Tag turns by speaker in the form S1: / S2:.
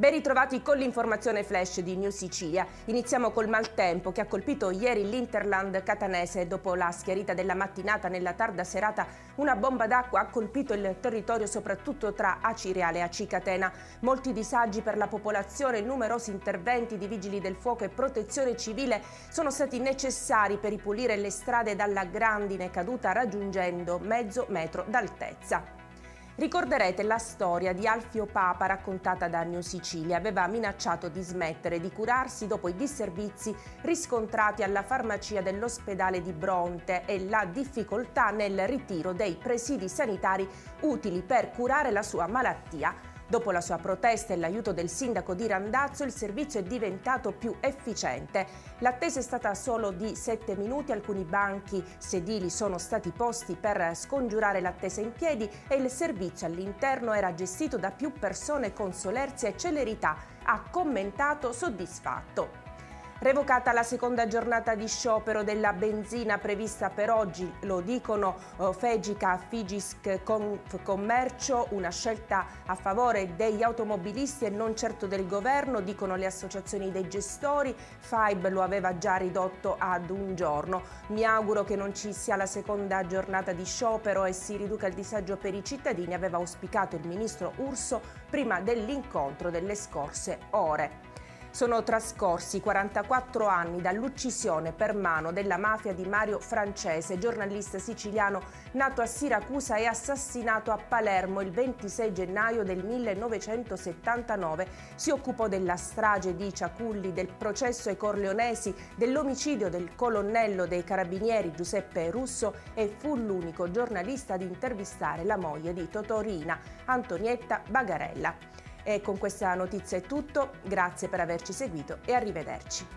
S1: Ben ritrovati con l'informazione flash di New Sicilia. Iniziamo col maltempo che ha colpito ieri l'Interland catanese. Dopo la schiarita della mattinata, nella tarda serata una bomba d'acqua ha colpito il territorio soprattutto tra Acireale e Acicatena. Molti disagi per la popolazione, numerosi interventi di vigili del fuoco e protezione civile sono stati necessari per ripulire le strade dalla grandine caduta raggiungendo mezzo metro d'altezza. Ricorderete la storia di Alfio Papa raccontata da New Sicilia. Aveva minacciato di smettere di curarsi dopo i disservizi riscontrati alla farmacia dell'ospedale di Bronte e la difficoltà nel ritiro dei presidi sanitari utili per curare la sua malattia. Dopo la sua protesta e l'aiuto del sindaco di Randazzo, il servizio è diventato più efficiente. L'attesa è stata solo di 7 minuti, alcuni banchi sedili sono stati posti per scongiurare l'attesa in piedi e il servizio all'interno era gestito da più persone con solerzia e celerità, ha commentato soddisfatto. Revocata la seconda giornata di sciopero della benzina prevista per oggi, lo dicono Fegica, Figisc, Confcommercio, una scelta a favore degli automobilisti e non certo del governo, dicono le associazioni dei gestori. FAIB lo aveva già ridotto ad un giorno. Mi auguro che non ci sia la seconda giornata di sciopero e si riduca il disagio per i cittadini, aveva auspicato il ministro Urso prima dell'incontro delle scorse ore. Sono trascorsi 44 anni dall'uccisione per mano della mafia di Mario Francese, giornalista siciliano nato a Siracusa e assassinato a Palermo il 26 gennaio del 1979. Si occupò della strage di Ciaculli, del processo ai Corleonesi, dell'omicidio del colonnello dei carabinieri Giuseppe Russo e fu l'unico giornalista ad intervistare la moglie di Totò Riina, Antonietta Bagarella. E con questa notizia è tutto, grazie per averci seguito e arrivederci.